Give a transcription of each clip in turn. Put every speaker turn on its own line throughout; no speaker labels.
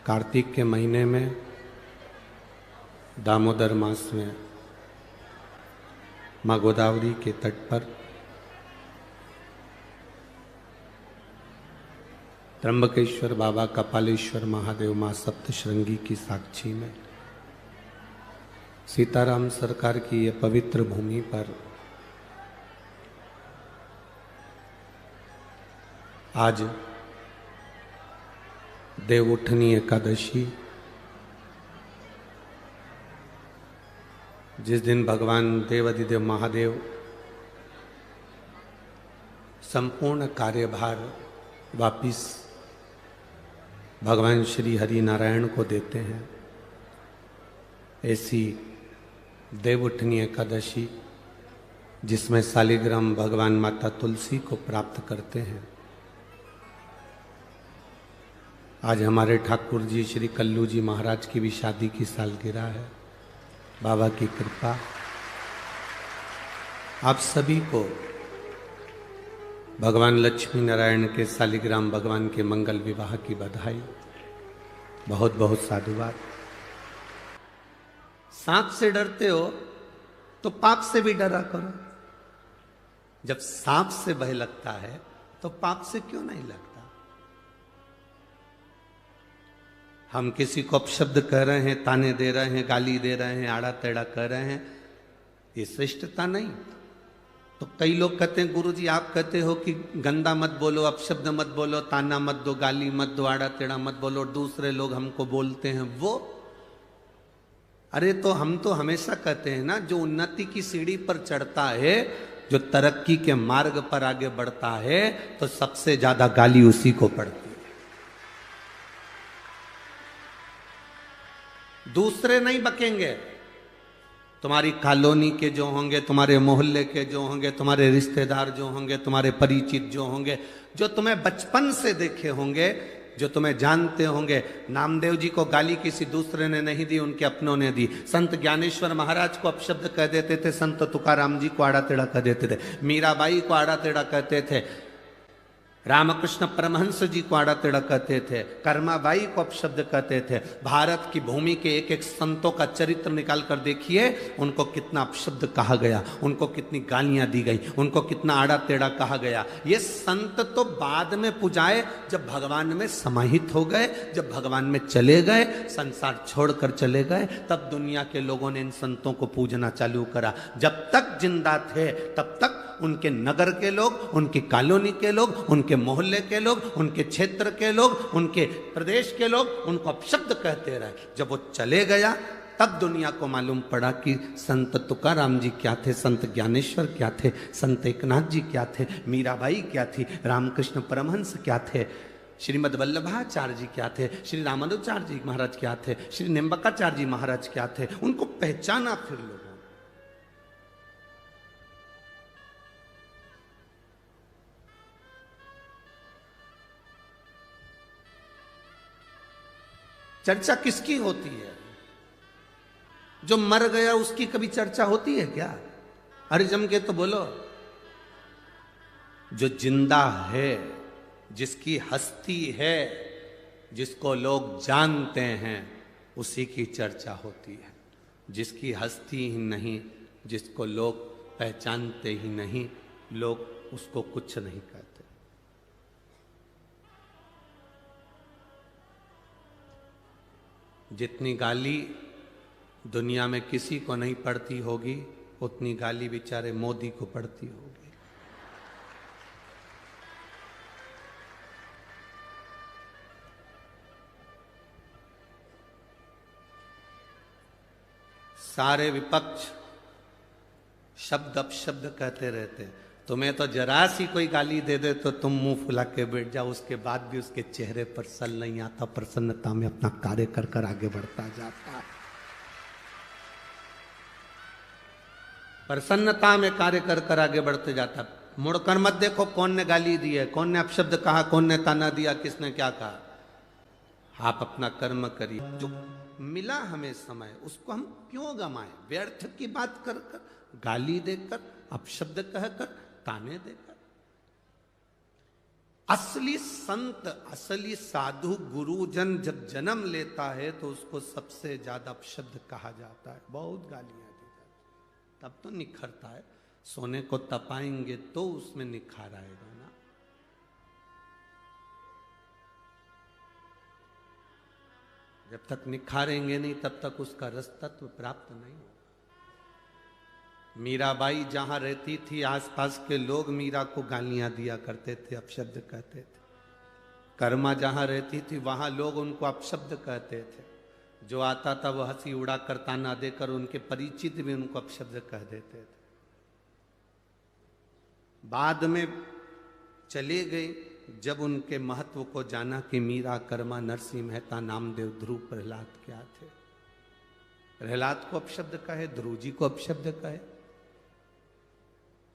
कार्तिक के महीने में दामोदर मास में माँ गोदावरी के तट पर त्र्यंबकेश्वर बाबा, कपालेश्वर महादेव, माँ सप्तशृंगी की साक्षी में सीताराम सरकार की ये पवित्र भूमि पर आज देवउठनी एकादशी, जिस दिन भगवान देवाधिदेव महादेव संपूर्ण कार्यभार वापिस भगवान श्री हरि नारायण को देते हैं, ऐसी देवउठनी एकादशी जिसमें शालिग्राम भगवान माता तुलसी को प्राप्त करते हैं। आज हमारे ठाकुर जी श्री कल्लू जी महाराज की भी शादी की सालगिरह है। बाबा की कृपा आप सभी को भगवान लक्ष्मी नारायण के शालिग्राम भगवान के मंगल विवाह की बधाई। बहुत बहुत साधुवाद। सांप से डरते हो तो पाप से भी डरा करो। जब सांप से भय लगता है तो पाप से क्यों नहीं लगता? हम किसी को अपशब्द कह रहे हैं, ताने दे रहे हैं, गाली दे रहे हैं, आड़ा टेढ़ा कर रहे हैं, ये श्रेष्ठता नहीं। तो कई लोग कहते हैं गुरुजी आप कहते हो कि गंदा मत बोलो, अपशब्द मत बोलो, ताना मत दो, गाली मत दो, आड़ा टेढ़ा मत बोलो, दूसरे लोग हमको बोलते हैं वो। अरे तो हम तो हमेशा कहते हैं ना, जो उन्नति की सीढ़ी पर चढ़ता है, जो तरक्की के मार्ग पर आगे बढ़ता है, तो सबसे ज्यादा गाली उसी को पड़ती है, दूसरे नहीं बकेंगे। तुम्हारी कॉलोनी के जो होंगे, तुम्हारे मोहल्ले के जो होंगे, तुम्हारे रिश्तेदार जो होंगे, तुम्हारे परिचित जो होंगे, जो तुम्हें बचपन से देखे होंगे, जो तुम्हें जानते होंगे। नामदेव जी को गाली किसी दूसरे ने नहीं दी, उनके अपनों ने दी। संत ज्ञानेश्वर महाराज को अपशब्द कह देते थे, संत तुकाराम जी को आड़ा टेढ़ा कह देते थे, मीराबाई को आड़ा टेढ़ा कहते थे, रामकृष्ण परमहंस जी को आड़ा टेढ़ा कहते थे, कर्माबाई को अपशब्द कहते थे। भारत की भूमि के एक एक संतों का चरित्र निकाल कर देखिए, उनको कितना अपशब्द कहा गया, उनको कितनी गालियां दी गई, उनको कितना आड़ा टेढ़ा कहा गया। ये संत तो बाद में पुजाए, जब भगवान में समाहित हो गए, जब भगवान में चले गए, संसार छोड़कर चले गए, तब दुनिया के लोगों ने इन संतों को पूजना चालू करा। जब तक जिंदा थे तब तक उनके नगर के लोग, उनकी कॉलोनी के लोग, उनके मोहल्ले के लोग, उनके क्षेत्र के लोग, उनके प्रदेश के लोग उनको अपशब्द कहते रहे। जब वो चले गया तब दुनिया को मालूम पड़ा कि संत तुकाराम जी क्या थे, संत ज्ञानेश्वर क्या थे, संत एकनाथ जी क्या थे, मीराबाई क्या थी, रामकृष्ण परमहंस क्या थे, श्रीमद वल्लभाचार्य जी क्या थे, श्री रामानुजाचार्य जी महाराज क्या थे, श्री निम्बकाचार्य जी महाराज क्या थे। उनको पहचाना फिर लोग। चर्चा किसकी होती है? जो मर गया उसकी कभी चर्चा होती है क्या? अरे जम के तो बोलो। जो जिंदा है, जिसकी हस्ती है, जिसको लोग जानते हैं, उसी की चर्चा होती है। जिसकी हस्ती ही नहीं, जिसको लोग पहचानते ही नहीं, लोग उसको कुछ नहीं कहते। जितनी गाली दुनिया में किसी को नहीं पड़ती होगी, उतनी गाली बेचारे मोदी को पड़ती होगी। सारे विपक्ष शब्द अपशब्द कहते रहते। तुम्हें तो जरा सी कोई गाली दे दे तो तुम मुंह फुला के बैठ जाओ, उसके बाद भी उसके चेहरे पर सल नहीं आता, प्रसन्नता में अपना कार्य कर कर आगे बढ़ता जाता है। प्रसन्नता में कार्य कर कर आगे बढ़ते जाता। मुड़कर मत देखो कौन ने गाली दी है, कौन ने अपशब्द कहा, कौन ने ताना दिया, किसने क्या कहा। आप अपना कर्म करिए। जो मिला हमें समय, उसको हम क्यों गंवाएं? व्यर्थ की बात कर कर, गाली देकर, अपशब्द कहकर, ताने देकर। असली संत, असली साधु गुरुजन जब जन्म लेता है तो उसको सबसे ज्यादा अपशब्द कहा जाता है, बहुत गालियां दी जाती, तब तो निखरता है। सोने को तपाएंगे तो उसमें निखार आएगा ना। जब तक निखारेंगे नहीं तब तक उसका रस तत्व प्राप्त नहीं होगा। मीराबाई जहां रहती थी आसपास के लोग मीरा को गालियां दिया करते थे, अपशब्द कहते थे। कर्मा जहां रहती थी वहां लोग उनको अपशब्द कहते थे। जो आता था वो हंसी उड़ा कर ताना देकर उनके परिचित भी उनको अपशब्द कह देते थे। बाद में चले गए जब उनके महत्व को जाना कि मीरा, कर्मा, नरसिंह मेहता, नामदेव, ध्रुव, प्रहलाद क्या थे। प्रहलाद को अपशब्द कहे, ध्रुव जी को अपशब्द कहे।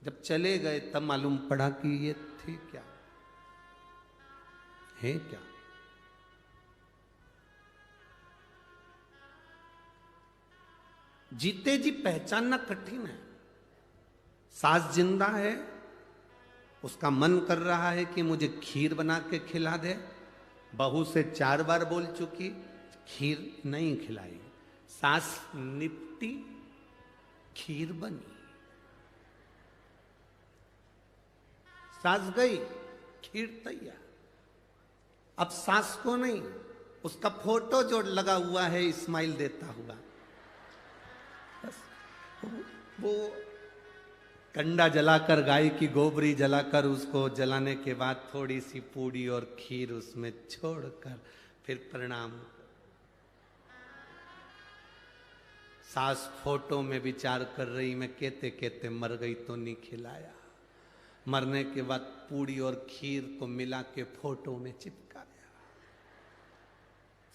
जब चले गए तब मालूम पड़ा कि ये थे क्या, है क्या। जीते जी पहचानना कठिन है। सास जिंदा है, उसका मन कर रहा है कि मुझे खीर बना के खिला दे। बहू से 4 बार बोल चुकी, खीर नहीं खिलाई। सास निपटी, खीर बनी। सास गई, खीर तैयार। अब सास को नहीं, उसका फोटो जो लगा हुआ है स्माइल देता हुआ, बस वो कंडा जलाकर, गाय की गोबरी जलाकर, उसको जलाने के बाद थोड़ी सी पूड़ी और खीर उसमें छोड़कर फिर प्रणाम। सास फोटो में विचार कर रही, मैं कहते कहते मर गई तो नहीं खिलाया। मरने के बाद पूड़ी और खीर को मिला के फोटो में चिपकाया।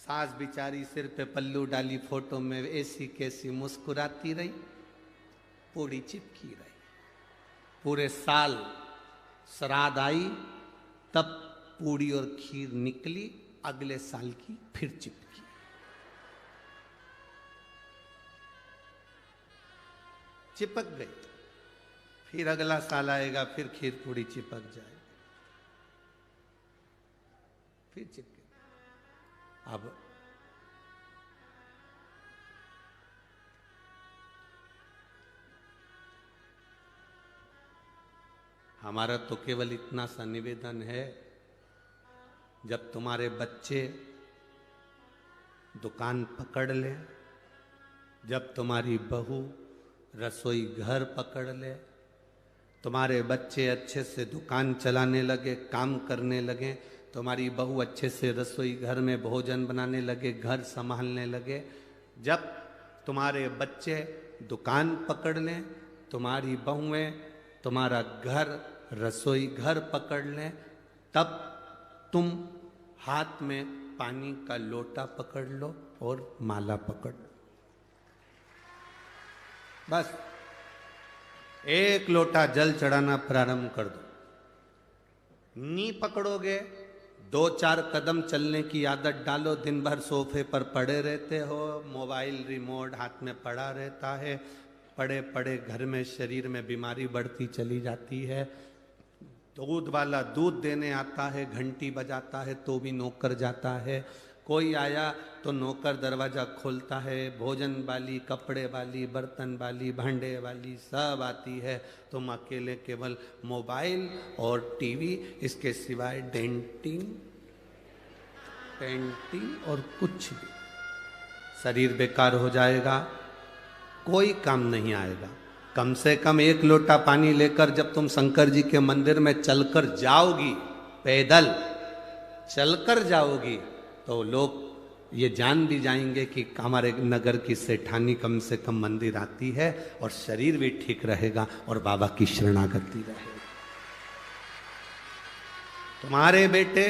सास बिचारी सिर पे पल्लू डाली, फोटो में ऐसी कैसी मुस्कुराती रही, पूड़ी चिपकी रही। पूरे साल श्राद्ध आई तब पूड़ी और खीर निकली, अगले साल की फिर चिपकी। चिपक गई, फिर अगला साल आएगा, फिर खीर पूड़ी चिपक जाएगी, फिर चिपके। अब हमारा तो केवल इतना सा निवेदन है, जब तुम्हारे बच्चे दुकान पकड़ ले, जब तुम्हारी बहू रसोई घर पकड़ ले, तुम्हारे बच्चे अच्छे से दुकान चलाने लगे, काम करने लगे, तुम्हारी बहू अच्छे से रसोई घर में भोजन बनाने लगे, घर संभालने लगे, जब तुम्हारे बच्चे दुकान पकड़ लें, तुम्हारी बहुएं तुम्हारा घर रसोई घर पकड़ लें, तब तुम हाथ में पानी का लोटा पकड़ लो और माला पकड़ लो। बस एक लोटा जल चढ़ाना प्रारंभ कर दो। नी पकड़ोगे, 2-4 कदम चलने की आदत डालो। दिन भर सोफे पर पड़े रहते हो, मोबाइल रिमोट हाथ में पड़ा रहता है, पड़े पड़े घर में शरीर में बीमारी बढ़ती चली जाती है। दूध वाला दूध देने आता है, घंटी बजाता है तो भी नौकर जाता है। कोई आया तो नौकर दरवाजा खोलता है, भोजन वाली, कपड़े वाली, बर्तन वाली, भांडे वाली सब आती है। तुम अकेले केवल मोबाइल और टीवी, इसके सिवाय डेंटिंग, पेंटिंग और कुछ भी। शरीर बेकार हो जाएगा, कोई काम नहीं आएगा। कम से कम 1 लोटा पानी लेकर जब तुम शंकर जी के मंदिर में चलकर जाओगी, पैदल चलकर जाओगी, तो लोग ये जान भी जाएंगे कि हमारे नगर की सेठानी कम से कम मंदिर आती है, और शरीर भी ठीक रहेगा और बाबा की शरणागति रहेगी। तुम्हारे बेटे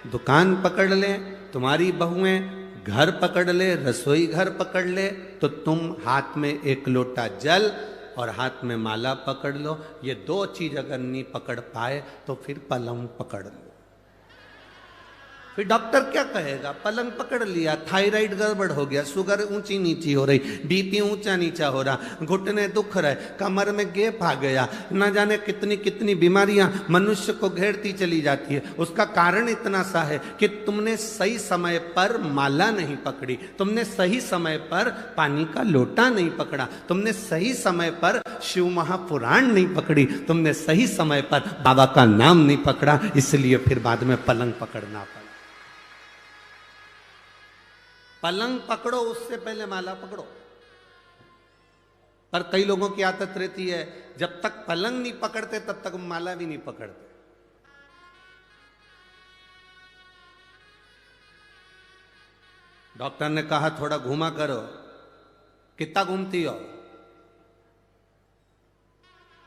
दुकान पकड़ ले, तुम्हारी बहुएं घर पकड़ ले, रसोई घर पकड़ ले, तो तुम हाथ में 1 लोटा जल और हाथ में माला पकड़ लो। ये 2 चीज अगर नहीं पकड़ पाए तो फिर पलंग पकड़ लो। फिर डॉक्टर क्या कहेगा? पलंग पकड़ लिया, थायराइड गड़बड़ हो गया, शुगर ऊंची नीची हो रही, बीपी ऊंचा नीचा हो रहा, घुटने दुख रहे, कमर में गैप आ गया, न जाने कितनी कितनी बीमारियां मनुष्य को घेरती चली जाती है। उसका कारण इतना सा है कि तुमने सही समय पर माला नहीं पकड़ी, तुमने सही समय पर पानी का लोटा नहीं पकड़ा, तुमने सही समय पर शिव महापुराण नहीं पकड़ी, तुमने सही समय पर बाबा का नाम नहीं पकड़ा, इसलिए फिर बाद में पलंग पकड़ना पड़ा। पलंग पकड़ो उससे पहले माला पकड़ो। पर कई लोगों की आदत रहती है, जब तक पलंग नहीं पकड़ते तब तक माला भी नहीं पकड़ते। डॉक्टर ने कहा थोड़ा घूमा करो, कितना घूमती हो?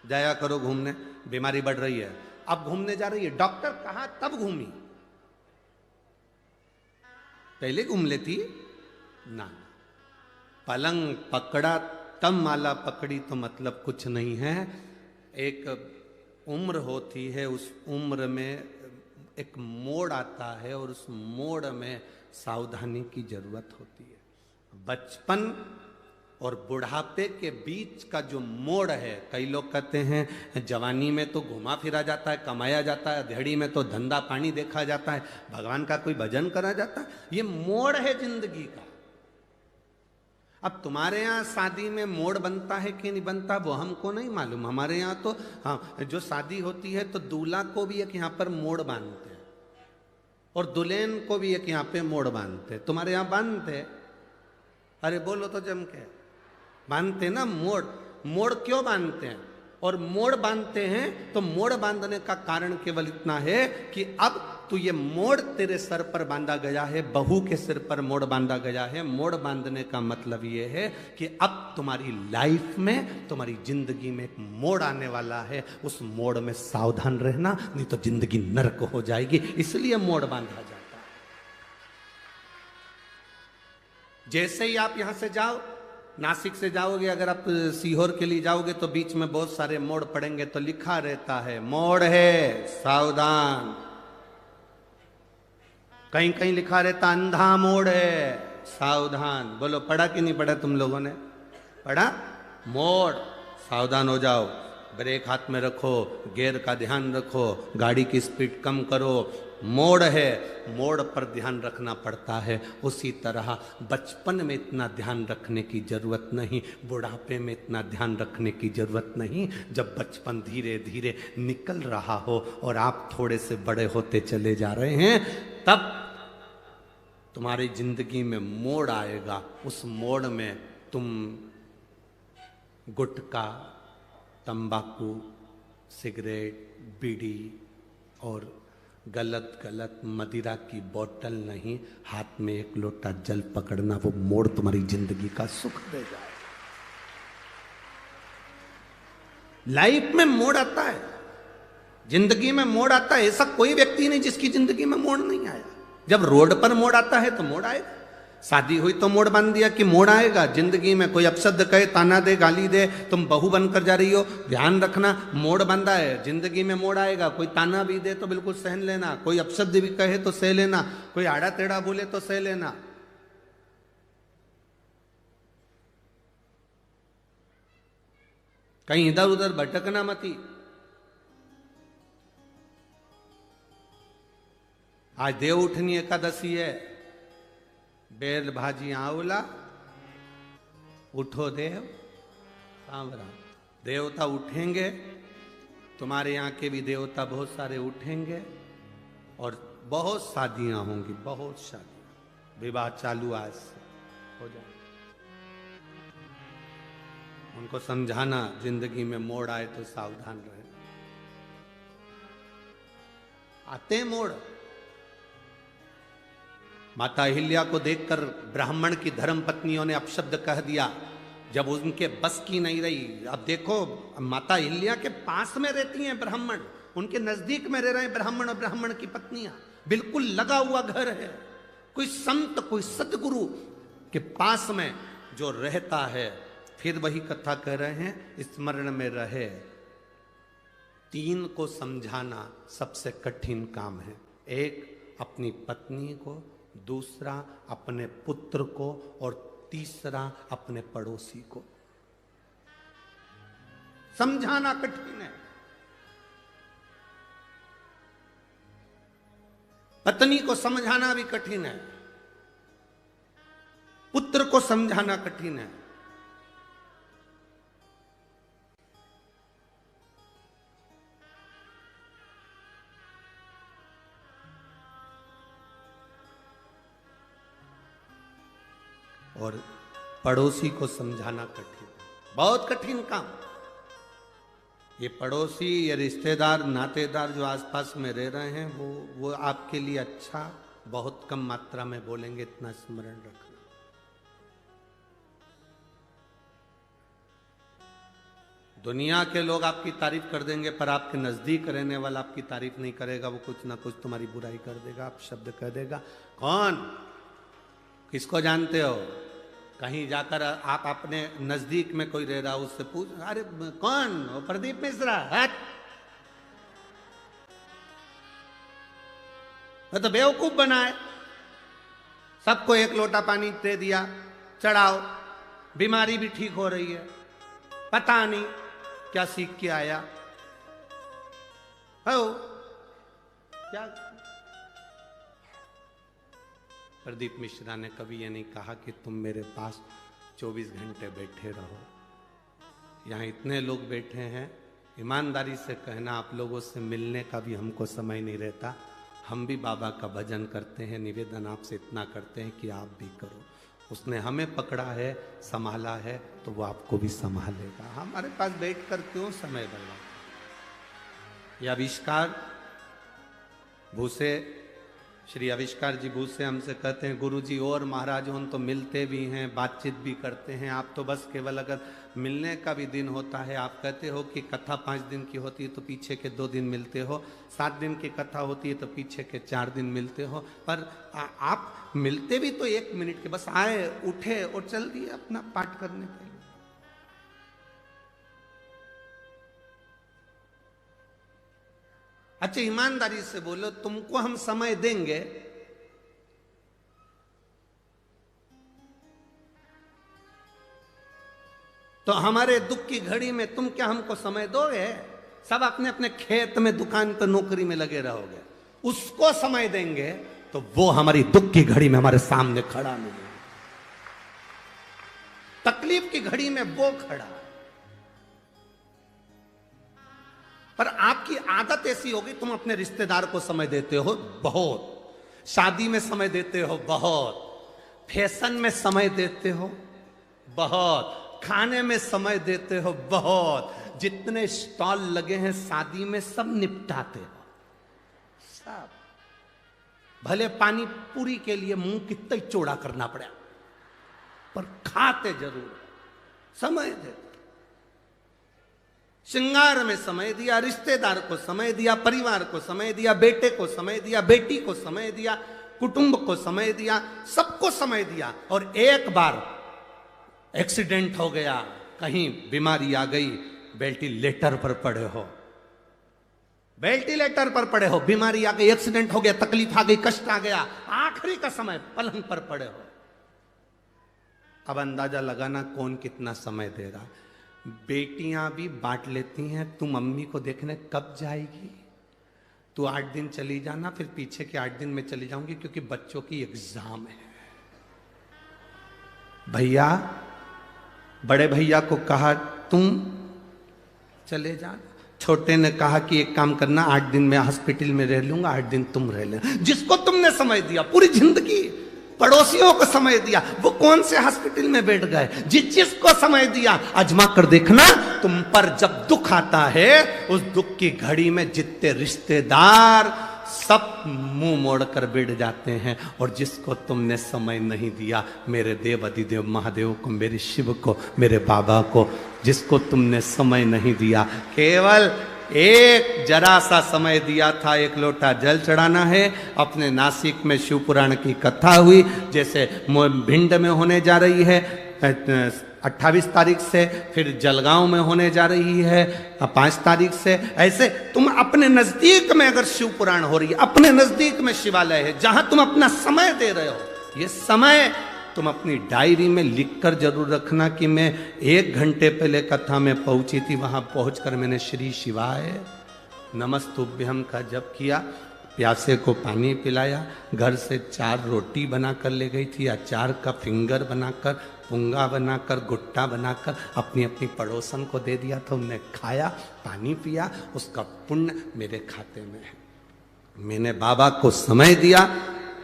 जाया करो घूमने, बीमारी बढ़ रही है। अब घूमने जा रही है, डॉक्टर कहा तब घूमी, पहले घूम लेती ना। पलंग पकड़ा तब माला पकड़ी तो मतलब कुछ नहीं है। एक उम्र होती है, उस उम्र में एक मोड़ आता है और उस मोड़ में सावधानी की जरूरत होती है। बचपन और बुढ़ापे के बीच का जो मोड़ है, कई लोग कहते हैं जवानी में तो घुमा फिरा जाता है, कमाया जाता है, अधेड़ी में तो धंधा पानी देखा जाता है, भगवान का कोई भजन करा जाता है। ये मोड़ है जिंदगी का। अब तुम्हारे यहाँ शादी में मोड़ बनता है कि नहीं बनता वो हमको नहीं मालूम। हमारे यहाँ तो हाँ, जो शादी होती है तो दूल्हा को भी एक यहाँ पर मोड़ बांधते हैं और दुल्हन को भी एक यहाँ पे मोड़ बांधते हैं। तुम्हारे यहाँ बांधते? अरे बोलो तो जम के। बांधते ना मोड़। मोड़ क्यों बांधते हैं? और मोड़ बांधते हैं तो मोड़ बांधने का कारण केवल इतना है कि अब तो ये मोड़ तेरे सर पर बांधा गया है, बहू के सिर पर मोड़ बांधा गया है। मोड़ बांधने का मतलब ये है कि अब तुम्हारी लाइफ में, तुम्हारी जिंदगी में एक मोड़ आने वाला है, उस मोड़ में सावधान रहना, नहीं तो जिंदगी नरक हो जाएगी। इसलिए मोड़ बांधा जाता है। जैसे ही आप यहां से जाओ, नासिक से जाओगे, अगर आप सीहोर के लिए जाओगे तो बीच में बहुत सारे मोड़ पड़ेंगे, तो लिखा रहता है मोड़ है सावधान। कहीं कहीं लिखा रहता अंधा मोड़ है सावधान। बोलो पढ़ा कि नहीं पढ़ा? तुम लोगों ने पढ़ा? मोड़ सावधान हो जाओ, ब्रेक हाथ में रखो, गियर का ध्यान रखो, गाड़ी की स्पीड कम करो। मोड़ है, मोड़ पर ध्यान रखना पड़ता है। उसी तरह बचपन में इतना ध्यान रखने की जरूरत नहीं, बुढ़ापे में इतना ध्यान रखने की जरूरत नहीं। जब बचपन धीरे धीरे निकल रहा हो और आप थोड़े से बड़े होते चले जा रहे हैं, तब तुम्हारी जिंदगी में मोड़ आएगा। उस मोड़ में तुम गुटखा, तंबाकू, सिगरेट, बीड़ी और गलत गलत मदिरा की बोतल नहीं, हाथ में एक लोटा जल पकड़ना, वो मोड़ तुम्हारी जिंदगी का सुख दे जाए। लाइफ में मोड़ आता है, जिंदगी में मोड़ आता है। ऐसा कोई व्यक्ति नहीं जिसकी जिंदगी में मोड़ नहीं आया। जब रोड पर मोड़ आता है तो मोड़ आएगा। शादी हुई तो मोड़ बांध दिया कि मोड़ आएगा। जिंदगी में कोई अपशब्द कहे, ताना दे, गाली दे, तुम बहू बनकर जा रही हो, ध्यान रखना मोड़ बांधा है। जिंदगी में मोड़ आएगा। कोई ताना भी दे तो बिल्कुल सहन लेना, कोई अपशब्द भी कहे तो सह लेना, कोई आड़ा टेढ़ा बोले तो सह लेना। कहीं इधर उधर भटकना मती। आज देव उठनी एकादशी है, बेल भाजी आंवला, उठो देव सांवरा। देवता उठेंगे, तुम्हारे यहाँ के भी देवता बहुत सारे उठेंगे और बहुत शादियां होंगी, बहुत शादियां। विवाह चालू आज से हो जाए। उनको समझाना जिंदगी में मोड़ आए तो सावधान रहे। आते मोड़। माता अहिल्या को देखकर ब्राह्मण की धर्म पत्नियों ने अपशब्द कह दिया, जब उनके बस की नहीं रही। अब देखो, माता अहिल्या के पास में रहती हैं ब्राह्मण, उनके नजदीक में रह रहे हैं ब्राह्मण और ब्राह्मण की पत्नियां, बिल्कुल लगा हुआ घर है। कोई संत, कोई सदगुरु के पास में जो रहता है, फिर वही कथा कह रहे हैं, स्मरण में रहे। तीन को समझाना सबसे कठिन काम है। एक, अपनी पत्नी को, दूसरा अपने पुत्र को और तीसरा अपने पड़ोसी को। समझाना कठिन है। पत्नी को समझाना भी कठिन है, पुत्र को समझाना कठिन है। और पड़ोसी को समझाना कठिन, बहुत कठिन काम। ये पड़ोसी, ये रिश्तेदार, नातेदार जो आसपास में रह रहे हैं, वो आपके लिए अच्छा बहुत कम मात्रा में बोलेंगे, इतना स्मरण रखना। दुनिया के लोग आपकी तारीफ कर देंगे, पर आपके नजदीक रहने वाला आपकी तारीफ नहीं करेगा। वो कुछ ना कुछ तुम्हारी बुराई कर देगा, आप शब्द कह देगा। कौन? किसको जानते हो? कहीं जाकर आप अपने नजदीक में कोई रह रहा हो, उससे पूछ, अरे कौन? वो प्रदीप मिश्रा। हट, वो तो बेवकूफ बना है। सबको एक लोटा पानी दे दिया, चढ़ाओ, बीमारी भी ठीक हो रही है। पता नहीं क्या सीख के आया हो क्या। प्रदीप मिश्रा ने कभी ये नहीं कहा कि तुम मेरे पास 24 घंटे बैठे रहो। यहाँ इतने लोग बैठे हैं, ईमानदारी से कहना, आप लोगों से मिलने का भी हमको समय नहीं रहता। हम भी बाबा का भजन करते हैं, निवेदन आपसे इतना करते हैं कि आप भी करो। उसने हमें पकड़ा है, संभाला है, तो वो आपको भी संभालेगा। हमारे पास बैठकर क्यों समय बर्बाद। यह आविष्कार भूसे, श्री आविष्कार जी भूसे हमसे कहते हैं, गुरुजी और महाराज उन तो मिलते भी हैं, बातचीत भी करते हैं, आप तो बस केवल अगर मिलने का भी दिन होता है, आप कहते हो कि कथा 5 दिन की होती है तो पीछे के 2 दिन मिलते हो, 7 दिन की कथा होती है तो पीछे के 4 दिन मिलते हो, पर आप मिलते भी तो 1 मिनट के, बस आए, उठे और चल दिए अपना पाठ करने के लिए। अच्छा, ईमानदारी से बोलो, तुमको हम समय देंगे, तो हमारे दुख की घड़ी में तुम क्या हमको समय दोगे? सब अपने अपने खेत में, दुकान पर, नौकरी में लगे रहोगे। उसको समय देंगे तो वो हमारी दुख की घड़ी में हमारे सामने खड़ा मिलेगा। तकलीफ की घड़ी में वो खड़ा। पर आपकी आदत ऐसी होगी, तुम अपने रिश्तेदार को समय देते हो बहुत, शादी में समय देते हो बहुत, फैशन में समय देते हो बहुत, खाने में समय देते हो बहुत, जितने स्टॉल लगे हैं शादी में सब निपटाते हो सब। भले पानी पूरी के लिए मुंह कितना ही चौड़ा करना पड़ा, पर खाते जरूर, समय देते। श्रृंगार में समय दिया, रिश्तेदार को समय दिया, परिवार को समय दिया, बेटे को समय दिया, बेटी को समय दिया, कुटुंब को समय दिया, सबको समय दिया। और एक बार एक्सीडेंट हो गया, कहीं बीमारी आ गई, वेंटिलेटर पर पड़े हो, वेंटिलेटर पर पड़े हो, बीमारी आ गई, एक्सीडेंट हो गया, तकलीफ आ गई, कष्ट आ गया, आखिरी का समय पलंग पर पड़े हो। अब अंदाजा लगाना कौन कितना समय दे रहा। बेटियां भी बांट लेती हैं, तू मम्मी को देखने कब जाएगी, तू 8 दिन चली जाना, फिर पीछे के 8 दिन में चली जाऊंगी क्योंकि बच्चों की एग्जाम है। भैया, बड़े भैया को कहा तुम चले जाना, छोटे ने कहा कि एक काम करना, 8 दिन में हॉस्पिटल में रह लूंगा, 8 दिन तुम रह लेना। जिसको तुमने समय दिया पूरी जिंदगी, पड़ोसियों को समय दिया, वो कौन से हॉस्पिटल में बैठ गए। जिसको समय दिया, आजमा कर देखना, तुम पर जब दुख आता है, उस दुख की घड़ी में जितने रिश्तेदार सब मुंह मोड़कर बैठ जाते हैं। और जिसको तुमने समय नहीं दिया, मेरे देव अधिदेव महादेव को, मेरे शिव को, मेरे बाबा को, जिसको तुमने समय नहीं दिया, केवल एक जरा सा समय दिया था, 1 लोटा जल चढ़ाना है। अपने नासिक में शिव पुराण की कथा हुई, जैसे भिंड में होने जा रही है, 28 तारीख से, फिर जलगांव में होने जा रही है 5 तारीख से। ऐसे तुम अपने नजदीक में अगर शिव पुराण हो रही है, अपने नजदीक में शिवालय है, जहां तुम अपना समय दे रहे हो, ये समय तुम अपनी डायरी में लिखकर जरूर रखना कि मैं 1 घंटे पहले कथा में पहुंची थी, वहां पहुंचकर मैंने श्री शिवाय नमस्तुभ्यम का जप किया, प्यासे को पानी पिलाया, घर से 4 रोटी बनाकर ले गई थी, अचार का फिंगर बनाकर, पुंगा बनाकर, गुट्टा बनाकर अपनी अपनी पड़ोसन को दे दिया था, उन्हें खाया, पानी पिया, उसका पुण्य मेरे खाते में है। मैंने बाबा को समय दिया,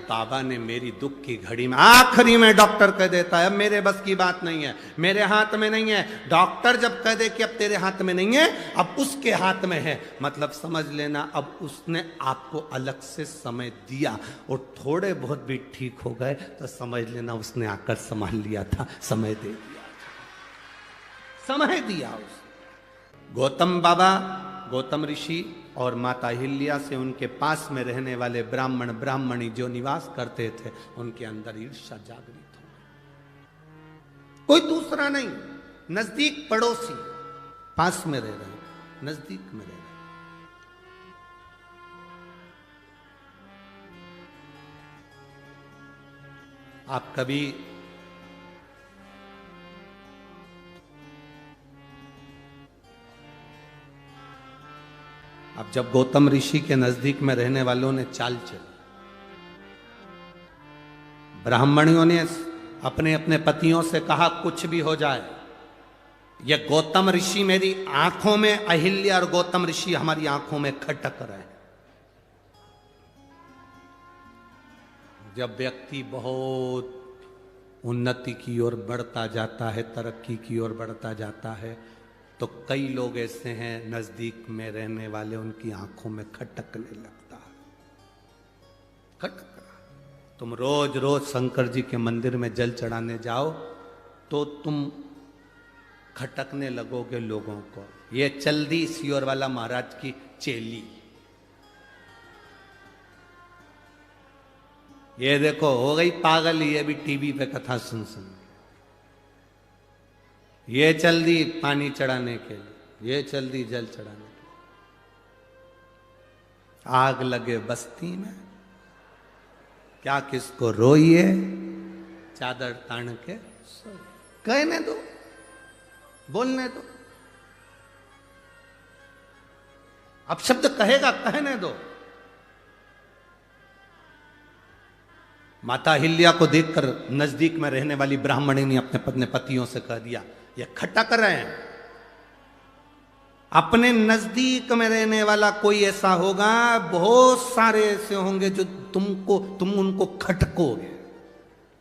बाबा ने मेरी दुख की घड़ी में, आखिरी में डॉक्टर कह देता है अब मेरे बस की बात नहीं है, मेरे हाथ में नहीं है। डॉक्टर जब कह दे कि अब तेरे हाथ में नहीं है, अब उसके हाथ में है, मतलब समझ लेना अब उसने आपको अलग से समय दिया, और थोड़े बहुत भी ठीक हो गए तो समझ लेना उसने आकर संभाल लिया था, समय दे दिया, समय दिया उस गौतम बाबा, गौतम ऋषि और माता अहिल्या से उनके पास में रहने वाले ब्राह्मण ब्राह्मणी जो निवास करते थे, उनके अंदर ईर्ष्या जागृत हो गई। कोई दूसरा नहीं, नजदीक पड़ोसी, पास में रह रहे, नजदीक में रह रहे। आप कभी अब जब गौतम ऋषि के नजदीक में रहने वालों ने चाल चली, ब्राह्मणियों ने अपने अपने पतियों से कहा कुछ भी हो जाए, यह गौतम ऋषि मेरी आंखों में, अहिल्या और गौतम ऋषि हमारी आंखों में खटक रहे। जब व्यक्ति बहुत उन्नति की ओर बढ़ता जाता है, तरक्की की ओर बढ़ता जाता है, तो कई लोग ऐसे हैं नजदीक में रहने वाले, उनकी आंखों में खटकने लगता है, खटक रहा। तुम रोज रोज शंकर जी के मंदिर में जल चढ़ाने जाओ तो तुम खटकने लगोगे लोगों को। ये चल दी सियोर वाला महाराज की चेली, ये देखो हो गई पागल, ये भी टीवी पे कथा सुन सुन। ये चल दी पानी चढ़ाने के लिए, ये चल दी जल चढ़ाने के लिए। आग लगे बस्ती में, क्या किसको रोइए, चादर तान के सोइए। कहने दो, बोलने दो, अब शब्द कहेगा, कहने दो। माता अहिल्या को देखकर नजदीक में रहने वाली ब्राह्मणी ने अपने पतियों से कह दिया ये खटक रहे हैं। अपने नजदीक में रहने वाला कोई ऐसा होगा, बहुत सारे ऐसे होंगे जो तुम उनको खटकोगे।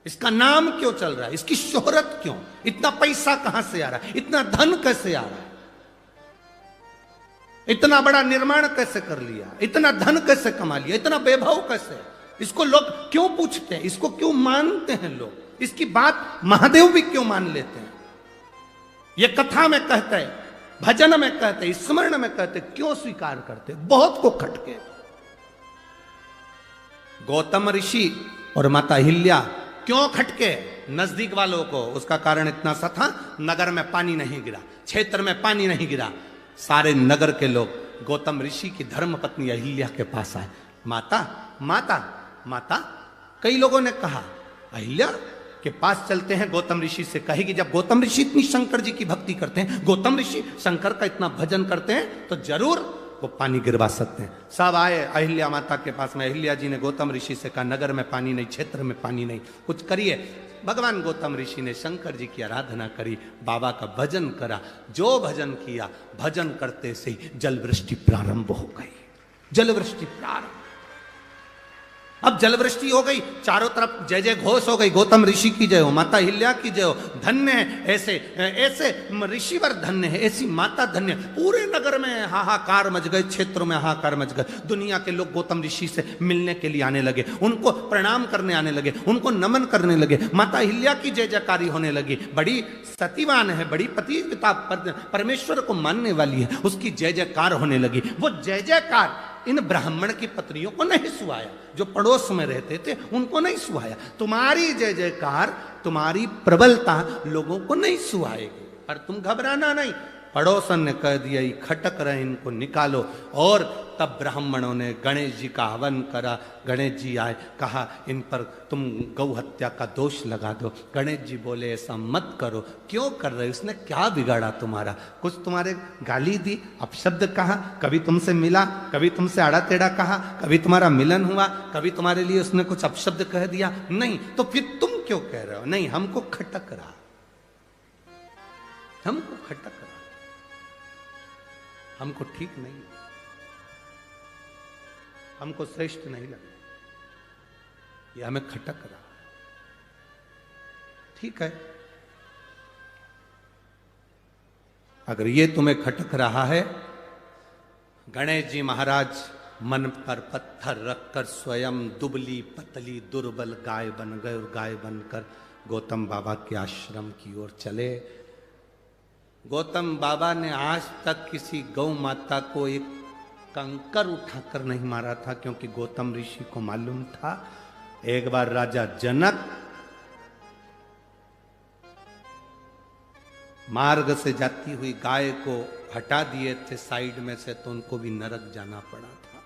इसका नाम क्यों चल रहा है, इसकी शोहरत क्यों, इतना पैसा कहां से आ रहा है, इतना धन कैसे आ रहा है, इतना बड़ा निर्माण कैसे कर लिया, इतना धन कैसे कमा लिया, इतना वैभव कैसे, इसको लोग क्यों पूछते हैं, इसको क्यों मानते हैं लोग, इसकी बात महादेव भी क्यों मान लेते हैं। ये कथा में कहते हैं, भजन में कहते हैं, स्मरण में कहते, क्यों स्वीकार करते, बहुत को खटके। गौतम ऋषि और माता अहिल्या क्यों खटके नजदीक वालों को, उसका कारण इतना सा था, नगर में पानी नहीं गिरा, क्षेत्र में पानी नहीं गिरा। सारे नगर के लोग गौतम ऋषि की धर्म पत्नी अहिल्या के पास आए। माता माता माता, कई लोगों ने कहा अहिल्या के पास चलते हैं, गौतम ऋषि से कहेगी, जब गौतम ऋषि इतनी शंकर जी की भक्ति करते हैं, गौतम ऋषि शंकर का इतना भजन करते हैं, तो जरूर वो पानी गिरवा सकते हैं। सब आए अहिल्या माता के पास में। अहिल्या जी ने गौतम ऋषि से कहा नगर में पानी नहीं, क्षेत्र में पानी नहीं, कुछ करिए। भगवान गौतम ऋषि ने शंकर जी की आराधना करी, बाबा का भजन करा। जो भजन किया, भजन करते से ही जल वृष्टि प्रारंभ हो गई। जल वृष्टि प्रारंभ, अब जल वृष्टि हो गई, चारों तरफ जय जय घोष हो गई, गौतम ऋषि की जय हो, माता अहिल्या की जय हो। धन्य है ऐसे ऐसे ऋषिवर, धन्य है ऐसी माता, धन्य। पूरे नगर में हाहाकार मच गए, क्षेत्रों में हाहाकार मच गए। दुनिया के लोग गौतम ऋषि से मिलने के लिए आने लगे, उनको प्रणाम करने आने लगे, उनको नमन करने लगे। माता अहिल्या की जय जयकारी होने लगी। बड़ी सतीवान है, बड़ी पतिव्रता, परमेश्वर को मानने वाली है, उसकी जय जयकार होने लगी। वो जय जयकार इन ब्राह्मण की पत्नियों को नहीं सुहाया, जो पड़ोस में रहते थे उनको नहीं सुहाया। तुम्हारी जय जयकार तुम्हारी प्रबलता लोगों को नहीं सुहाएगी, पर तुम घबराना नहीं। पड़ोसन ने कह दिया ये खटक रहे, इनको निकालो। और तब ब्राह्मणों ने गणेश जी का हवन करा। गणेश जी आए, कहा इन पर तुम गौ हत्या का दोष लगा दो। गणेश जी बोले ऐसा मत करो। क्यों कर रहे, उसने क्या बिगाड़ा तुम्हारा? कुछ तुम्हारे गाली दी, अपशब्द कहा, कभी तुमसे मिला, कभी तुमसे आड़ा टेढ़ा कहा, कभी तुम्हारा मिलन हुआ, कभी तुम्हारे लिए उसने कुछ अपशब्द कह दिया? नहीं, तो फिर तुम क्यों कह रहे हो? नहीं, हमको खटक रहा, हमको खटक रहा, हमको ठीक नहीं, हमको श्रेष्ठ नहीं लगा, ये हमें खटक रहा। ठीक है, अगर ये तुम्हें खटक रहा है, गणेश जी महाराज मन पर पत्थर रखकर स्वयं दुबली पतली दुर्बल गाय बन गए और गाय बनकर गौतम बाबा के आश्रम की ओर चले। गौतम बाबा ने आज तक किसी गौ माता को एक कंकर उठाकर नहीं मारा था, क्योंकि गौतम ऋषि को मालूम था एक बार राजा जनक मार्ग से जाती हुई गाय को हटा दिए थे साइड में से, तो उनको भी नरक जाना पड़ा था,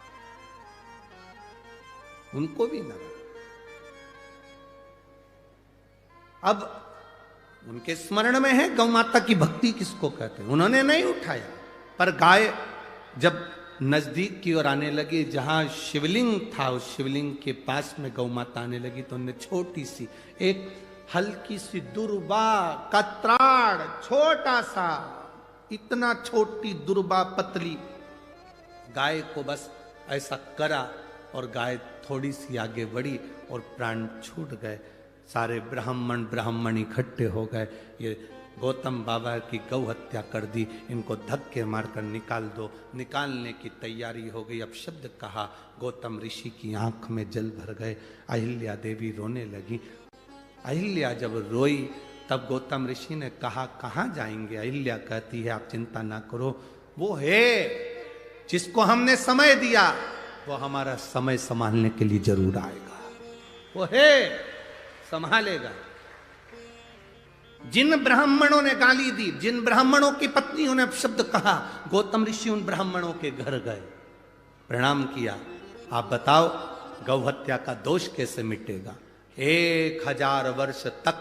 उनको भी नरक। अब उनके स्मरण में है गौ माता की भक्ति किसको कहते हैं, उन्होंने नहीं उठाया। पर गाय जब नजदीक की ओर आने लगी, जहां शिवलिंग था उस शिवलिंग के पास में गौ माता आने लगी, तो उन्हें छोटी सी एक हल्की सी दुर्बा कत्राड़, छोटा सा, इतना छोटी दुर्बा पतली गाय को बस ऐसा करा और गाय थोड़ी सी आगे बढ़ी और प्राण छूट गए। सारे ब्राह्मण इकट्ठे हो गए, ये गौतम बाबा की गौ हत्या कर दी, इनको धक्के मारकर निकाल दो। निकालने की तैयारी हो गई, अब शब्द कहा, गौतम ऋषि की आंख में जल भर गए। अहिल्या देवी रोने लगी। अहिल्या जब रोई तब गौतम ऋषि ने कहा कहाँ जाएंगे? अहिल्या कहती है आप चिंता ना करो, वो है जिसको हमने समय दिया वो हमारा समय संभालने के लिए जरूर आएगा, वो है संभालेगा। जिन ब्राह्मणों ने गाली दी, जिन ब्राह्मणों की पत्नियों ने अपशब्द कहा, गौतम ऋषि उन ब्राह्मणों के घर गए, प्रणाम किया। आप बताओ गौ हत्या का दोष कैसे मिटेगा? 1000 वर्ष तक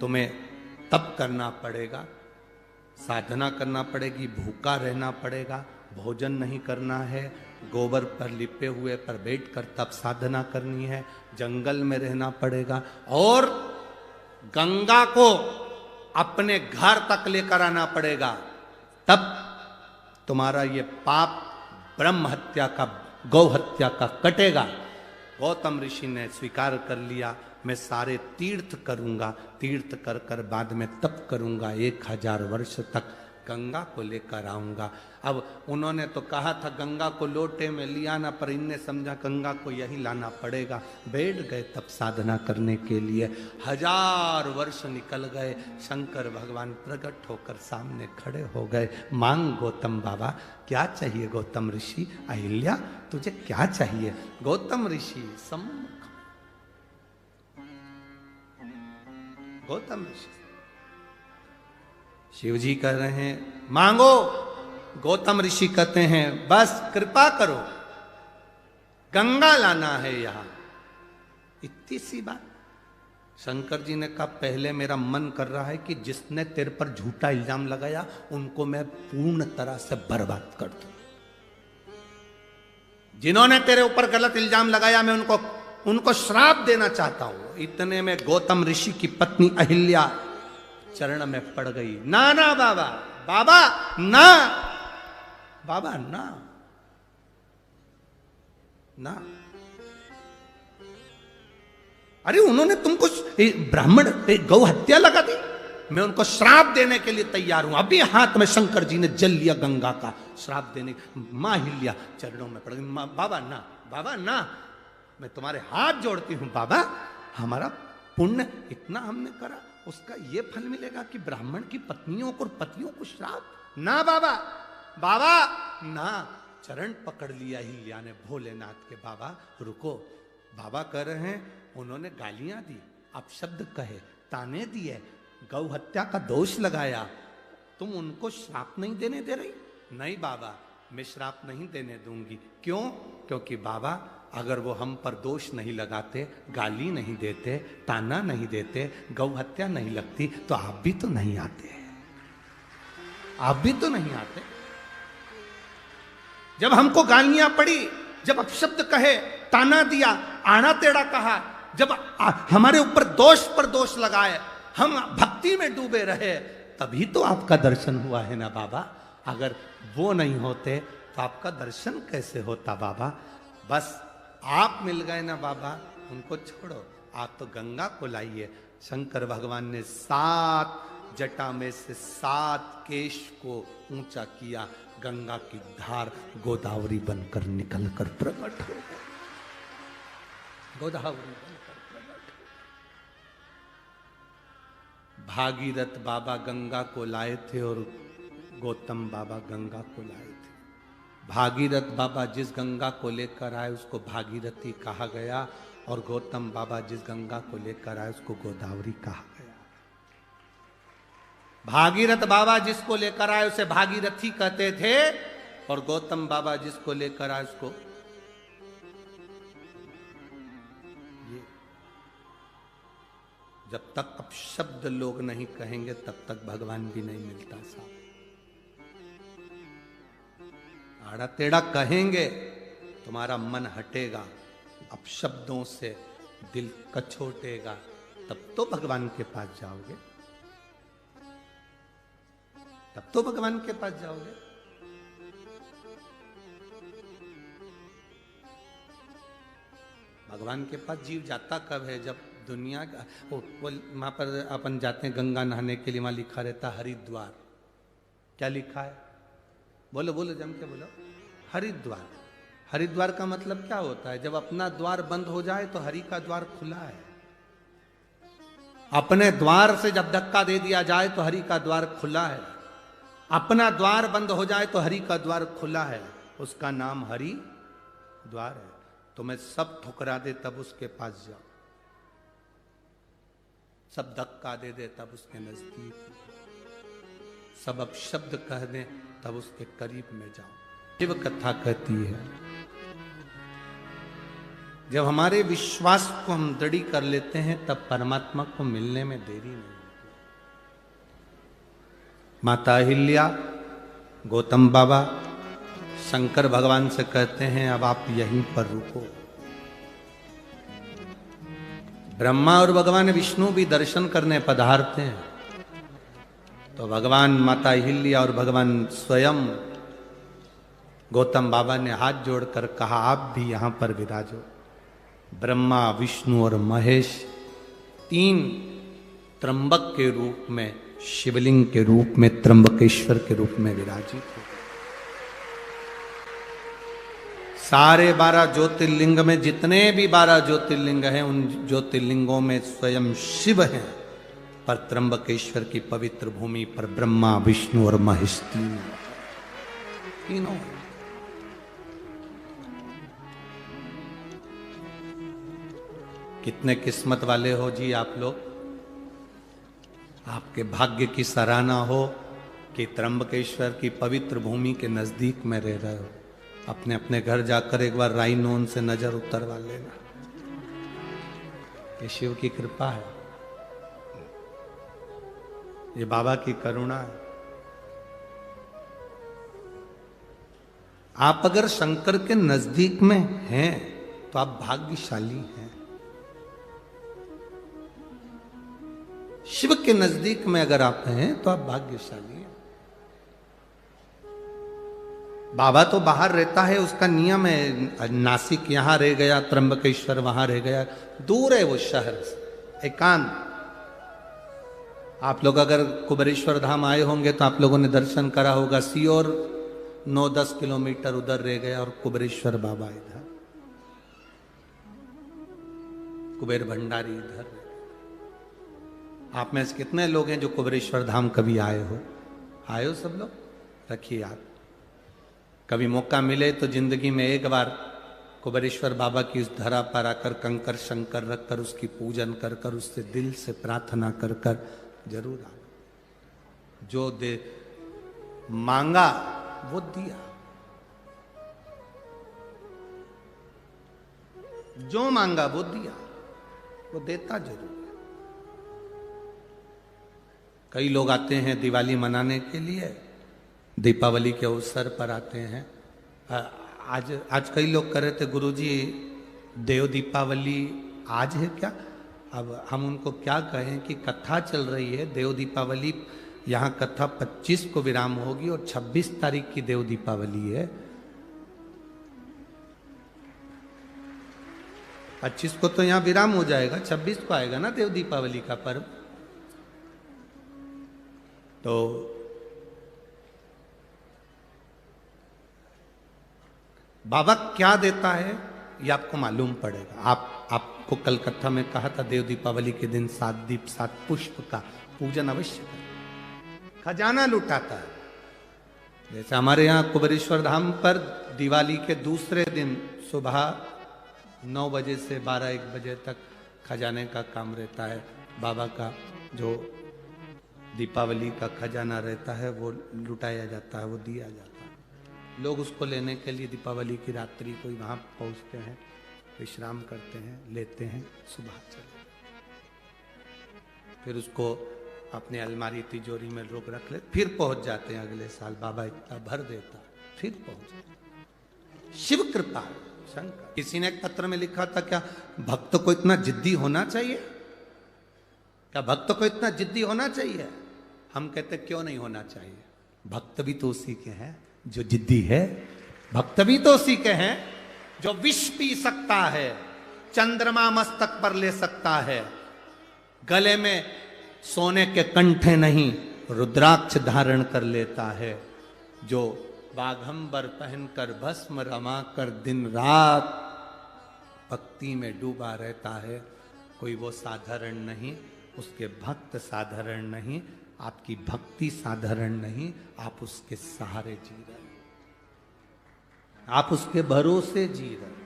तुम्हें तप करना पड़ेगा, साधना करना पड़ेगी, भूखा रहना पड़ेगा, भोजन नहीं करना है, गोबर पर लिपे हुए पर बैठकर तप साधना करनी है, जंगल में रहना पड़ेगा, और गंगा को अपने घर तक लेकर आना पड़ेगा, तब तुम्हारा ये पाप ब्रह्म हत्या का, गौ हत्या का कटेगा। गौतम ऋषि ने स्वीकार कर लिया, मैं सारे तीर्थ करूंगा, तीर्थ कर कर बाद में तप करूंगा, 1000 वर्ष तक गंगा को लेकर आऊंगा। अब उन्होंने तो कहा था गंगा को लोटे में लिया ना, पर इनने समझा गंगा को यही लाना पड़ेगा। बैठ गए तप साधना करने के लिए। 1000 वर्ष निकल गए, शंकर भगवान प्रकट होकर सामने खड़े हो गए। मांग गौतम बाबा, क्या चाहिए गौतम ऋषि? अहिल्या तुझे क्या चाहिए? गौतम ऋषि सम्मुख, गौतम ऋषि, शिव जी कह रहे हैं मांगो, गौतम ऋषि कहते हैं बस कृपा करो, गंगा लाना है यहां। इतनी सी बात। शंकर जी ने कहा पहले मेरा मन कर रहा है कि जिसने तेरे पर झूठा इल्जाम लगाया उनको मैं पूर्ण तरह से बर्बाद कर दूं। जिन्होंने तेरे ऊपर गलत इल्जाम लगाया मैं उनको श्राप देना चाहता हूं। इतने में गौतम ऋषि की पत्नी अहिल्या चरण में पड़ गई। ना ना बाबा, बाबा ना, बाबा ना, ना। अरे उन्होंने तुमको ब्राह्मण गौ हत्या लगा दी, मैं उनको श्राप देने के लिए तैयार हूं। अभी हाथ में शंकर जी ने जल लिया गंगा का, श्राप देने। मां अहिल्या चरणों में पड़ गई। बाबा ना, बाबा ना, मैं तुम्हारे हाथ जोड़ती हूं बाबा, हमारा पुण्य इतना हमने करा, उसका ये फल मिलेगा कि ब्राह्मण की पत्नियों को और पतियों को श्राप? ना बाबा, बाबा ना। चरण पकड़ लिया अहिल्या ने भोलेनाथ के। बाबा रुको, बाबा कह रहे हैं, उन्होंने गालियां दी, अपशब्द कहे, ताने दिए, गौ हत्या का दोष लगाया, तुम उनको श्राप नहीं देने दे रही? नहीं बाबा, मैं श्राप नहीं देने दूंगी। क्यों? क्योंकि बाबा अगर वो हम पर दोष नहीं लगाते, गाली नहीं देते, ताना नहीं देते, गौ हत्या नहीं लगती, तो आप भी तो नहीं आते, आप भी तो नहीं आते। जब हमको गालियां पड़ी, जब अपशब्द कहे, ताना दिया, आड़ा टेढ़ा कहा, जब हमारे ऊपर दोष पर दोष लगाए, हम भक्ति में डूबे रहे, तभी तो आपका दर्शन हुआ है ना बाबा। अगर वो नहीं होते तो आपका दर्शन कैसे होता बाबा? बस आप मिल गए ना बाबा, उनको छोड़ो, आप तो गंगा को लाइए। शंकर भगवान ने 7 जटा में से 7 केश को ऊंचा किया, गंगा की धार गोदावरी बनकर निकलकर प्रकट हो गई, गोदावरी बनकर प्रकट। भागीरथ बाबा गंगा को लाए थे और गौतम बाबा गंगा को लाए थे। भागीरथ बाबा जिस गंगा को लेकर आए उसको भागीरथी कहा गया, और गौतम बाबा जिस गंगा को लेकर आए उसको गोदावरी कहा गया। भागीरथ बाबा जिसको लेकर आए उसे भागीरथी कहते थे, और गौतम बाबा जिसको लेकर आए उसको ये। जब तक अपशब्द लोग नहीं कहेंगे तब तक भगवान भी नहीं मिलता साहब। आड़ा टेढ़ा कहेंगे तुम्हारा मन हटेगा, अपशब्दों से दिल कछोटेगा, तब तो भगवान के पास जाओगे, तब तो भगवान के पास जाओगे। भगवान के पास जीव जाता कब है? जब दुनिया का वो वहां पर अपन जाते हैं गंगा नहाने के लिए, वहां लिखा रहता हरिद्वार। क्या लिखा है? बोलो बोलो, जम के बोलो। हरिद्वार। हरिद्वार का मतलब क्या होता है? जब अपना द्वार बंद हो जाए तो हरि का द्वार खुला है। अपने द्वार से जब धक्का दे दिया जाए तो हरि का द्वार खुला है। अपना द्वार बंद हो जाए तो हरि का द्वार खुला है। उसका नाम हरि द्वार है। तुम्हें सब ठुकरा दे तब उसके पास जाओ, सब धक्का दे दे तब उसके नजदीक, सब अपशब्द कह दे तब उसके करीब में जाओ। शिव कथा कहती है, जब हमारे विश्वास को हम दृढ़ कर लेते हैं तब परमात्मा को मिलने में देरी नहीं होती। माता अहिल्या, गौतम बाबा शंकर भगवान से कहते हैं अब आप यहीं पर रुको। ब्रह्मा और भगवान विष्णु भी दर्शन करने पधारते हैं, तो भगवान माता अहिल्या और भगवान स्वयं गौतम बाबा ने हाथ जोड़कर कहा आप भी यहां पर विराजो। ब्रह्मा, विष्णु और महेश 3 त्र्यंबक के रूप में, शिवलिंग के रूप में, त्र्यंबकेश्वर के रूप में विराजित हो। सारे 12 ज्योतिर्लिंग में जितने भी 12 ज्योतिर्लिंग हैं, उन ज्योतिर्लिंगों में स्वयं शिव हैं, पर त्र्यंबकेश्वर की पवित्र भूमि पर ब्रह्मा, विष्णु और महेश तीनों। कितने किस्मत वाले हो जी आप लोग। आपके भाग्य की सराहना हो कि त्र्यंबकेश्वर की पवित्र भूमि के नजदीक में रह रहे हो। अपने अपने घर जाकर एक बार राइनोन से नजर उतरवा लेना, ये शिव की कृपा है, ये बाबा की करुणा है। आप अगर शंकर के नजदीक में हैं तो आप भाग्यशाली हैं। शिव के नजदीक में अगर आप हैं तो आप भाग्यशाली हैं। बाबा तो बाहर रहता है, उसका नियम है, नासिक यहां रह गया, त्र्यंबकेश्वर वहां रह गया, दूर है वो शहर से, एकांत। आप लोग अगर कुबेरेश्वर धाम आए होंगे तो आप लोगों ने दर्शन करा होगा, सीओर 9-10 किलोमीटर उधर रह गया और कुबेरेश्वर बाबा इधर, कुबेर भंडारी इधर। आप में से कितने लोग हैं जो कुबेरेश्वर धाम कभी आए हो? आए हो सब लोग? रखिए याद, कभी मौका मिले तो जिंदगी में एक बार कुबेरेश्वर बाबा की उस धरा पर आकर कंकर शंकर रखकर उसकी पूजन कर कर उससे दिल से प्रार्थना कर कर जरूर आना। जो दे मांगा वो दिया, जो मांगा वो दिया, वो देता जरूर है। कई लोग आते हैं दिवाली मनाने के लिए, दीपावली के अवसर पर आते हैं। आज कई लोग कह रहे थे गुरुजी देव दीपावली आज है क्या? अब हम उनको क्या कहें कि कथा चल रही है देव दीपावली, यहाँ कथा 25 को विराम होगी और 26 तारीख की देव दीपावली है। 25 को तो यहाँ विराम हो जाएगा, 26 को आएगा ना देव दीपावली का पर्व। तो बाबा क्या देता है ये आपको मालूम पड़ेगा। आपको कल कथा में कहा था देव दीपावली के दिन 7 दीप 7 पुष्प का पूजन अवश्य करें। खजाना लुटाता है। जैसे हमारे यहाँ कुबेरेश्वर धाम पर दिवाली के दूसरे दिन सुबह 9 बजे से 12-1 बजे तक खजाने का काम रहता है। बाबा का जो दीपावली का खजाना रहता है वो लुटाया जाता है, वो दिया जाता है। लोग उसको लेने के लिए दीपावली की रात्रि को वहाँ पहुँचते हैं, विश्राम करते हैं, लेते हैं, सुबह चले, फिर उसको अपने अलमारी तिजोरी में रोक रख ले, फिर पहुँच जाते हैं अगले साल। बाबा इतना भर देता, फिर पहुँच। शिव कृपा शंकर। किसी ने एक पत्र में लिखा था, क्या भक्त को इतना जिद्दी होना चाहिए? क्या भक्त को इतना जिद्दी होना चाहिए? हम कहते क्यों नहीं होना चाहिए? भक्त भी तो उसी के हैं जो जिद्दी है। भक्त भी तो उसी के हैं जो विष पी सकता है, चंद्रमा मस्तक पर ले सकता है, गले में सोने के कंठे नहीं रुद्राक्ष धारण कर लेता है, जो बाघंबर पहनकर भस्म रमाकर दिन रात भक्ति में डूबा रहता है। कोई वो साधारण नहीं, उसके भक्त साधारण नहीं, आपकी भक्ति साधारण नहीं। आप उसके सहारे जी रहे, आप उसके भरोसे जी रहे,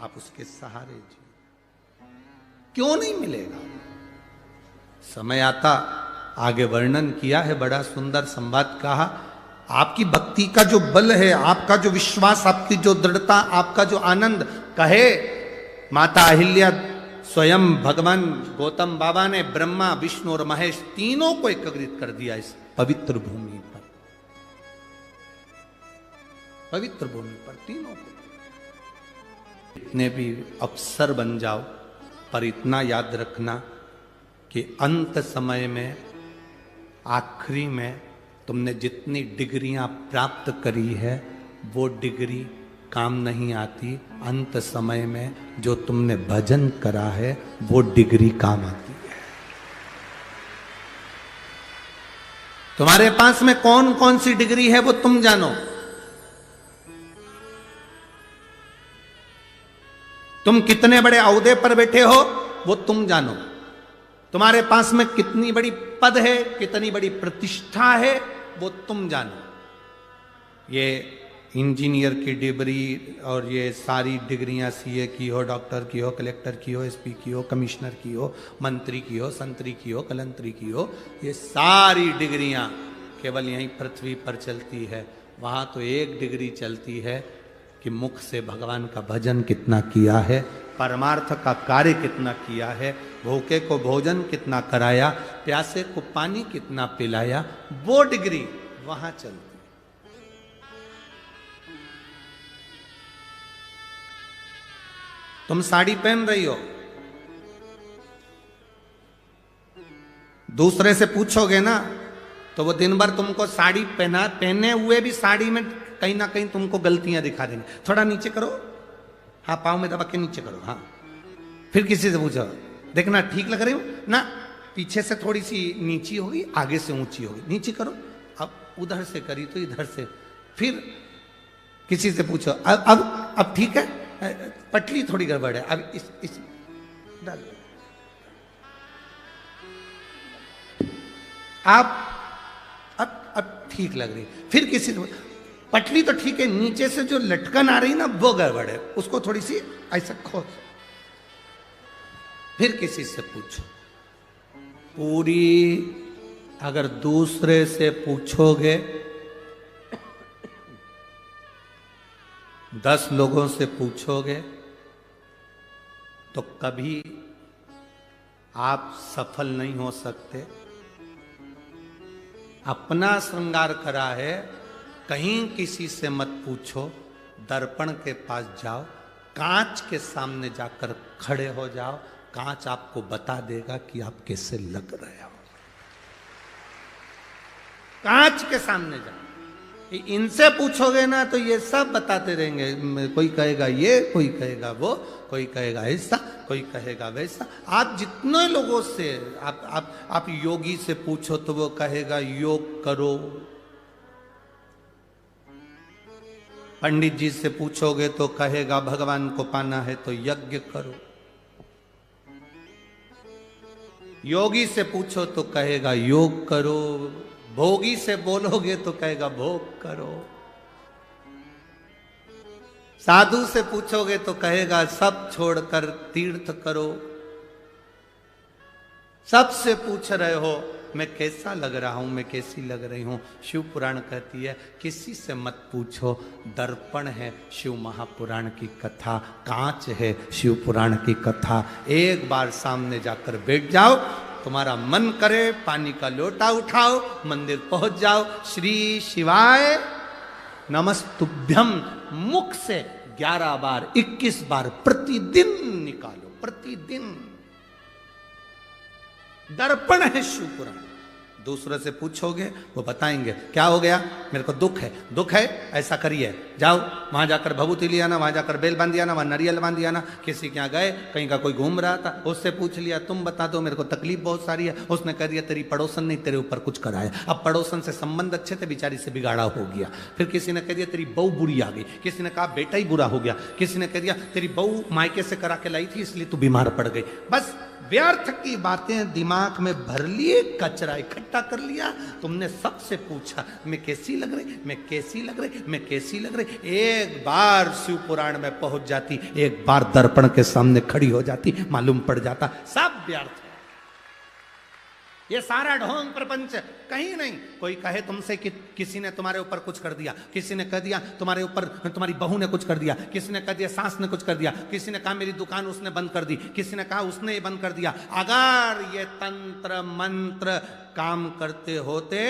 आप उसके सहारे जी। क्यों नहीं मिलेगा? समय आता, आगे वर्णन किया है, बड़ा सुंदर संवाद कहा। आपकी भक्ति का जो बल है, आपका जो विश्वास, आपकी जो दृढ़ता, आपका जो आनंद, कहे माता अहिल्या स्वयं भगवान गौतम बाबा ने ब्रह्मा विष्णु और महेश तीनों को एकत्रित कर दिया इस पवित्र भूमि पर। पवित्र भूमि पर तीनों को। इतने भी अफसर बन जाओ, पर इतना याद रखना कि अंत समय में, आखिरी में तुमने जितनी डिग्रियां प्राप्त करी है वो डिग्री काम नहीं आती। अंत समय में जो तुमने भजन करा है वो डिग्री काम आती है। तुम्हारे पास में कौन कौन सी डिग्री है वो तुम जानो। तुम कितने बड़े ओहदे पर बैठे हो वो तुम जानो। तुम्हारे पास में कितनी बड़ी पद है, कितनी बड़ी प्रतिष्ठा है वो तुम जानो। ये इंजीनियर की डिग्री और ये सारी डिग्रियां सीए की हो, डॉक्टर की हो, कलेक्टर की हो, एसपी की हो, कमिश्नर की हो, मंत्री की हो, संतरी की हो, कलंतरी की हो, ये सारी डिग्रियां केवल यहीं पृथ्वी पर चलती है। वहाँ तो एक डिग्री चलती है कि मुख से भगवान का भजन कितना किया है, परमार्थ का कार्य कितना किया है, भूखे को भोजन कितना कराया, प्यासे को पानी कितना पिलाया, वो डिग्री वहां चलती। तुम साड़ी पहन रही हो, दूसरे से पूछोगे ना तो वो दिन भर तुमको साड़ी पहने हुए भी साड़ी में कहीं ना कहीं तुमको गलतियां दिखा देंगे। थोड़ा नीचे करो, हाँ पाँव में दबा के नीचे करो, हाँ। फिर किसी से पूछो, देखना ठीक लग रही हो ना, पीछे से थोड़ी सी नीची होगी, आगे से ऊंची होगी, नीचे करो। अब उधर से करी तो इधर से। फिर किसी से पूछो, अब ठीक है, पटली थोड़ी गड़बड़ है, अब इस डाल। अब ठीक लग रही। फिर किसी से पटली तो ठीक है, नीचे से जो लटकन आ रही ना वो गड़बड़ है, उसको थोड़ी सी ऐसा खोद। फिर किसी से पूछो। पूरी अगर दूसरे से पूछोगे, 10 लोगों से पूछोगे तो कभी आप सफल नहीं हो सकते। अपना श्रृंगार करा है, कहीं किसी से मत पूछो, दर्पण के पास जाओ, कांच के सामने जाकर खड़े हो जाओ, कांच आपको बता देगा कि आप कैसे लग रहे हो। कांच के सामने जाओ, इनसे पूछोगे ना तो ये सब बताते रहेंगे। कोई कहेगा ये, कोई कहेगा वो, कोई कहेगा ऐसा, कोई कहेगा वैसा। आप जितने लोगों से आप योगी से पूछो तो वो कहेगा योग करो। पंडित जी से पूछोगे तो कहेगा भगवान को पाना है तो यज्ञ करो। योगी से पूछो तो कहेगा योग करो। भोगी से बोलोगे तो कहेगा भोग करो। साधु से पूछोगे तो कहेगा सब छोड़कर तीर्थ करो। सबसे पूछ रहे हो मैं कैसा लग रहा हूं, मैं कैसी लग रही हूं। शिव पुराण कहती है किसी से मत पूछो, दर्पण है शिव महापुराण की कथा, कांच है शिव पुराण की कथा। एक बार सामने जाकर बैठ जाओ, तुम्हारा मन करे पानी का लोटा उठाओ, मंदिर पहुंच जाओ, श्री शिवाय नमस्तुभ्यम मुख से 11 बार 21 बार प्रतिदिन निकालो। प्रतिदिन दर्पण है शिव पुराण। दूसरे से पूछोगे वो बताएंगे क्या हो गया, मेरे को दुख है, दुख है ऐसा करिए, जाओ वहां जाकर भभूति लिया ना, वहां जाकर बेल बांध दिया ना, वहां नारियल बांध दिया ना। किसी के यहाँ गए, कहीं का कोई घूम रहा था, उससे पूछ लिया तुम बता दो मेरे को तकलीफ बहुत सारी है। उसने कह दिया तेरी पड़ोसन ने तेरे ऊपर कुछ कराया। अब पड़ोसन से संबंध अच्छे थे, बेचारी से बिगाड़ा हो गया। फिर किसी ने कह दिया तेरी बहू बुरी आ गई, किसी ने कहा बेटा ही बुरा हो गया, किसी ने कह दिया तेरी बहू मायके से करा के लाई थी इसलिए तू बीमार पड़ गई। बस व्यर्थ की बातें दिमाग में भर लिए, कचरा इकट्ठा कर लिया। तुमने सबसे पूछा मैं कैसी लग रही, मैं कैसी लग रही, मैं कैसी लग रही। एक बार शिव पुराण में पहुंच जाती, एक बार दर्पण के सामने खड़ी हो जाती, मालूम पड़ जाता सब व्यर्थ है। ये सारा ढोंग प्रपंच कहीं नहीं। कोई कहे तुमसे कि किसी ने तुम्हारे ऊपर कुछ कर दिया, किसी ने कह दिया तुम्हारे ऊपर तुम्हारी बहू ने कुछ कर दिया, किसी ने कह दिया सास ने कुछ कर दिया, किसी ने कहा मेरी दुकान उसने बंद कर दी, किसी ने कहा उसने ये बंद कर दिया। अगर ये तंत्र मंत्र काम करते होते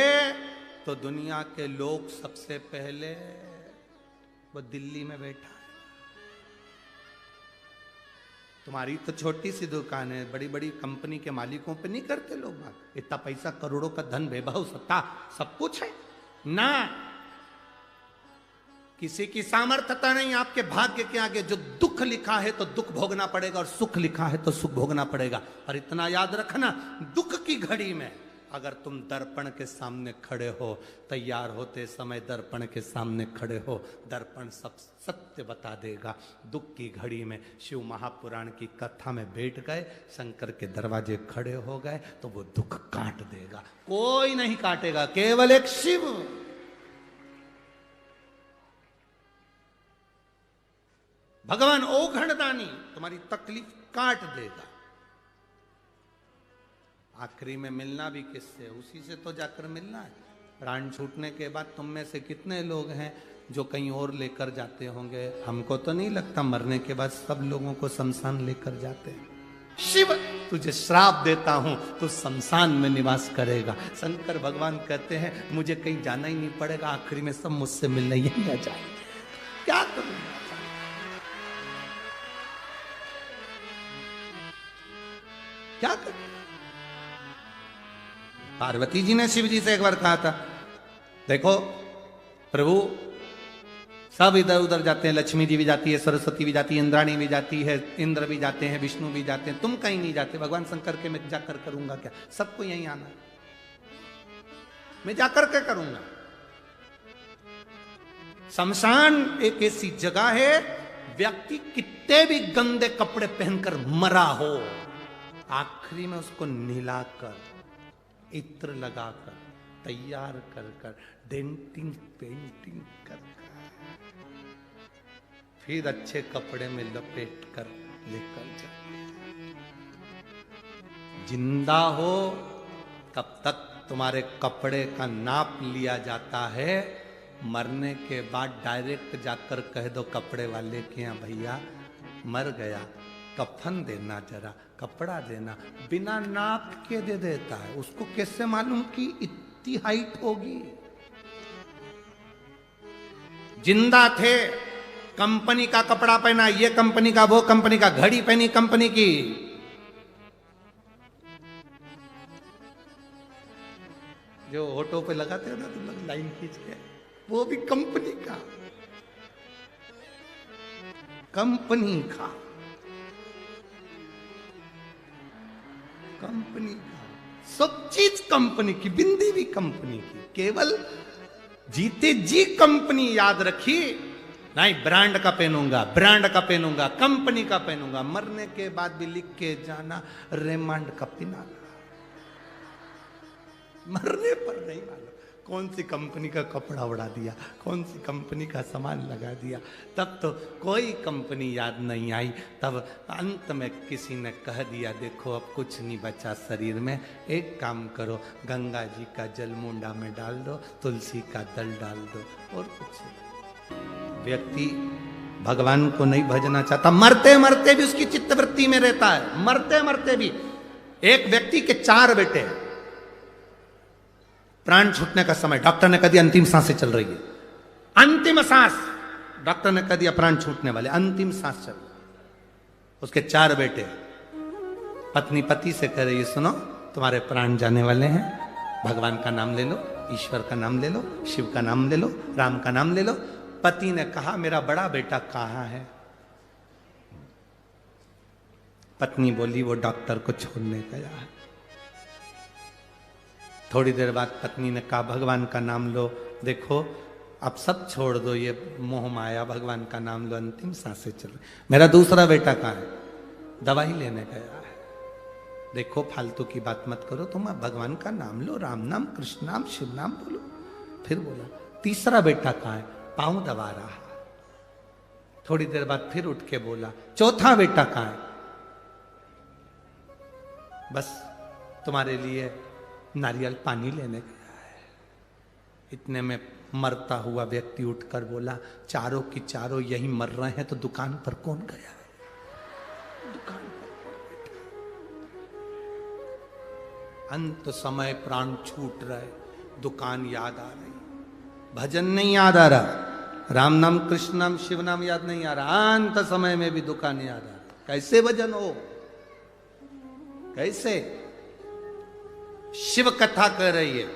तो दुनिया के लोग सबसे पहले वो दिल्ली में बैठा है। तुम्हारी तो छोटी सी दुकान है, बड़ी बड़ी कंपनी के मालिकों पे नहीं करते लोग बात। इतना पैसा, करोड़ों का धन, वैभव, सत्ता सब कुछ है ना। किसी की सामर्थ्यता नहीं आपके भाग्य के आगे। जो दुख लिखा है तो दुख भोगना पड़ेगा और सुख लिखा है तो सुख भोगना पड़ेगा। और इतना याद रखना, दुख की घड़ी में अगर तुम दर्पण के सामने खड़े हो, तैयार होते समय दर्पण के सामने खड़े हो, दर्पण सब सत्य बता देगा। दुख की घड़ी में शिव महापुराण की कथा में बैठ गए, शंकर के दरवाजे खड़े हो गए तो वो दुख काट देगा। कोई नहीं काटेगा, केवल एक शिव। भगवान ओघड़दानी तुम्हारी तकलीफ काट देगा। आखिरी में मिलना भी किससे, उसी से तो जाकर मिलना है। प्राण छूटने के बाद तुम में से कितने लोग हैं जो कहीं और लेकर जाते होंगे? हमको तो नहीं लगता मरने के बाद सब लोगों को शमशान लेकर जाते हैं। शिव तुझे श्राप देता हूं, तू शमशान में निवास करेगा। शंकर भगवान कहते हैं मुझे कहीं जाना ही नहीं पड़ेगा, आखिरी में सब मुझसे मिलने यही आ जाएंगे। क्या करूंगा, क्या करूं? पार्वती जी ने शिव जी से एक बार कहा था देखो प्रभु सब इधर उधर जाते हैं, लक्ष्मी जी भी जाती है, सरस्वती भी जाती है, इंद्राणी भी जाती है, इंद्र भी जाते हैं, विष्णु भी जाते हैं, तुम कहीं नहीं जाते। भगवान शंकर के मैं जाकर करूंगा क्या? सबको यहीं आना है, मैं जाकर क्या करूंगा? शमशान एक ऐसी जगह है, व्यक्ति कितने भी गंदे कपड़े पहनकर मरा हो, आखिरी में उसको नहलाकर, इत्र लगाकर, तैयार कर कर, डेंटिंग पेंटिंग कर कर, फिर अच्छे कपड़े में लपेट कर लेकर जा। जिंदा हो तब तक तुम्हारे कपड़े का नाप लिया जाता है, मरने के बाद डायरेक्ट जाकर कह दो कपड़े वाले के यहाँ, भैया मर गया, कफन देना, जरा कपड़ा देना, बिना नाप के दे देता है। उसको कैसे मालूम कि इतनी हाइट होगी? जिंदा थे, कंपनी का कपड़ा पहना, ये कंपनी का, वो कंपनी का, घड़ी पहनी कंपनी की, जो ऑटो पे लगाते हो ना तुम लोग लाइन खींच के, वो भी कंपनी का, कंपनी का, कंपनी का, सब चीज कंपनी की, बिंदी भी कंपनी की। केवल जीते जी कंपनी याद रखी, नहीं ब्रांड का पहनूंगा, ब्रांड का पहनूंगा, कंपनी का पहनूंगा, मरने के बाद भी लिख के जाना रेमंड का पिना। मरने पर नहीं मालूम कौन सी कंपनी का कपड़ा उड़ा दिया, कौन सी कंपनी का सामान लगा दिया, तब तो कोई कंपनी याद नहीं आई। तब अंत में किसी ने कह दिया, देखो अब कुछ नहीं बचा शरीर में, एक काम करो, गंगा जी का जल मुंडा में डाल दो, तुलसी का दल डाल दो, और कुछ नहीं। व्यक्ति भगवान को नहीं भजना चाहता, मरते मरते भी उसकी चित्तवृत्ति में रहता है, मरते मरते भी। एक व्यक्ति के 4 बेटे, प्राण छूटने का समय, डॉक्टर ने कह दिया अंतिम सांसें चल रही है, अंतिम सांस, डॉक्टर ने कह दिया प्राण छूटने वाले, अंतिम सांस चल। उसके 4 बेटे, पत्नी पति से कह रही है, सुनो तुम्हारे प्राण जाने वाले हैं, भगवान का नाम ले लो, ईश्वर का नाम ले लो, शिव का नाम ले लो, राम का नाम ले लो। पति ने कहा मेरा बड़ा बेटा कहाँ है? पत्नी बोली वो डॉक्टर को छोड़ने गया है। थोड़ी देर बाद पत्नी ने कहा भगवान का नाम लो, देखो अब सब छोड़ दो ये मोह माया, भगवान का नाम लो, अंतिम सांसें चल रही। मेरा दूसरा बेटा कहाँ है? दवाई लेने गया है। देखो फालतू की बात मत करो, तुम भगवान का नाम लो, राम नाम, कृष्ण नाम, शिव नाम बोलो। फिर बोला तीसरा बेटा कहाँ है? पांव दबा रहा। थोड़ी देर बाद फिर उठ के बोला चौथा बेटा कहाँ है? बस तुम्हारे लिए नारियल पानी लेने गया है। इतने में मरता हुआ व्यक्ति उठकर बोला चारों की चारों यही मर रहे हैं तो दुकान पर कौन गया है? दुकान पर कौन बैठा? अंत समय प्राण छूट रहे, दुकान याद आ रही, भजन नहीं याद आ रहा, राम नाम कृष्ण नाम शिव नाम याद नहीं आ रहा, अंत समय में भी दुकान याद आ रहा। कैसे भजन हो? कैसे? शिव कथा कह रही है,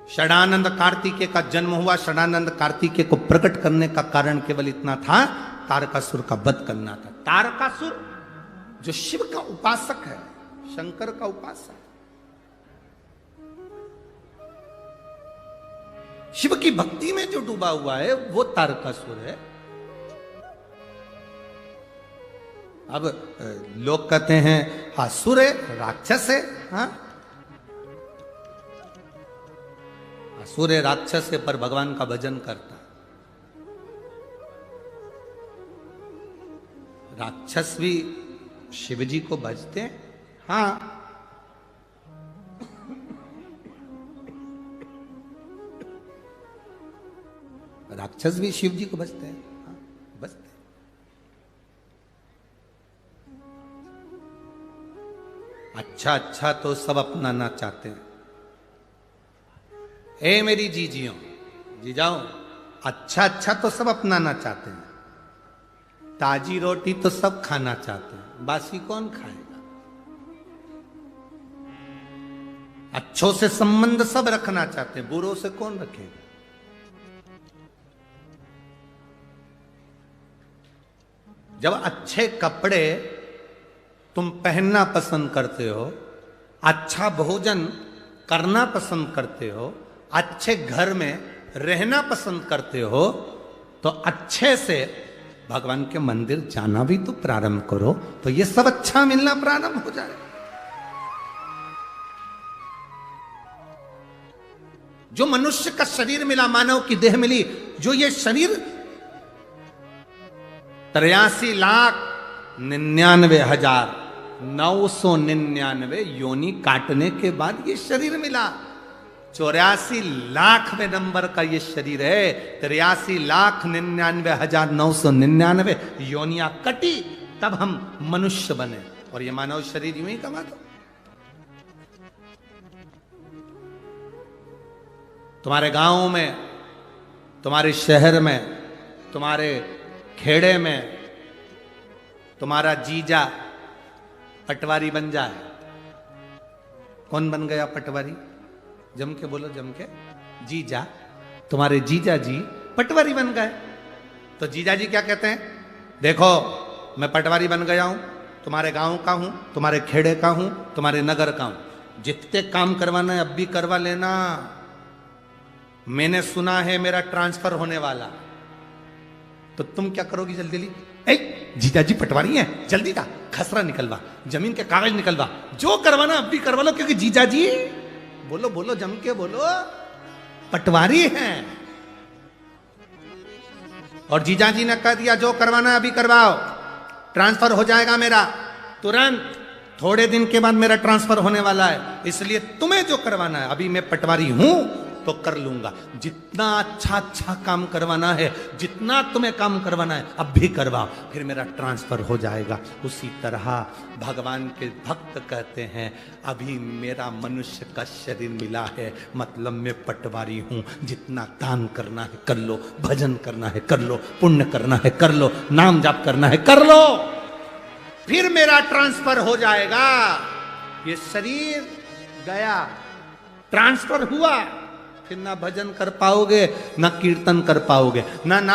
षडानंद कार्तिकेय का जन्म हुआ। षडानंद कार्तिकेय को प्रकट करने का कारण केवल इतना था, तारकासुर का वध करना था। तारकासुर जो शिव का उपासक है, शंकर का उपासक, शिव की भक्ति में जो डूबा हुआ है वो तारकासुर है। अब लोग कहते हैं असुर है, राक्षस है। हाँ, असुर है, राक्षस है, पर भगवान का भजन करता। राक्षस भी शिव जी को भजते हैं। हाँ, राक्षस भी शिव जी को भजते हैं। हाँ, भजते हैं। अच्छा अच्छा तो सब अपनाना चाहते हैं। ए मेरी जीजियों, जीजाओ, अच्छा अच्छा तो सब अपनाना चाहते हैं, ताजी रोटी तो सब खाना चाहते हैं, बासी कौन खाएगा? अच्छों से संबंध सब रखना चाहते हैं, बुरों से कौन रखेगा? जब अच्छे कपड़े तुम पहनना पसंद करते हो, अच्छा भोजन करना पसंद करते हो, अच्छे घर में रहना पसंद करते हो, तो अच्छे से भगवान के मंदिर जाना भी तो प्रारंभ करो, तो ये सब अच्छा मिलना प्रारंभ हो जाए। जो मनुष्य का शरीर मिला, मानव की देह मिली, जो ये शरीर 83,99,999 योनि काटने के बाद ये शरीर मिला। 84,00,000वें नंबर का ये शरीर है। 83,99,999 योनियां कटी, तब हम मनुष्य बने। और ये मानव शरीर यूं ही कमा दो। तुम्हारे गांव में, तुम्हारे शहर में, तुम्हारे खेड़े में तुम्हारा जीजा पटवारी बन जाए। कौन बन गया पटवारी? जम के बोलो, जम के। जीजा, तुम्हारे जीजा जी पटवारी बन गए। तो जीजा जी क्या कहते हैं? देखो मैं पटवारी बन गया हूं, तुम्हारे गांव का हूं, तुम्हारे खेड़े का हूं, तुम्हारे नगर का हूं, जितने काम करवाना है अब भी करवा लेना। मैंने सुना है मेरा ट्रांसफर होने वाला। तो तुम क्या करोगी? जल्दी जल्दी, जीजा जी पटवारी हैं, जल्दी था खसरा निकलवा, जमीन के कागज निकलवा, जो करवाना अब भी करवा लो, क्योंकि जीजा जी, बोलो बोलो, जम के बोलो, पटवारी हैं। और जीजा जी ने कह दिया जो करवाना है अभी करवाओ, ट्रांसफर हो जाएगा मेरा तुरंत। थोड़े दिन के बाद मेरा ट्रांसफर होने वाला है, इसलिए तुम्हें जो करवाना है, अभी मैं पटवारी हूं तो कर लूंगा। जितना अच्छा अच्छा काम करवाना है, जितना तुम्हें काम करवाना है अब भी करवाओ, फिर मेरा ट्रांसफर हो जाएगा। उसी तरह भगवान के भक्त कहते हैं अभी मेरा मनुष्य का शरीर मिला है, मतलब मैं पटवारी हूं। जितना दान करना है कर लो, भजन करना है कर लो, पुण्य करना है कर लो, नाम जाप करना है कर लो, फिर मेरा ट्रांसफर हो जाएगा। ये शरीर गया, ट्रांसफर हुआ, फिर ना भजन कर पाओगे, ना कीर्तन कर पाओगे, ना नाम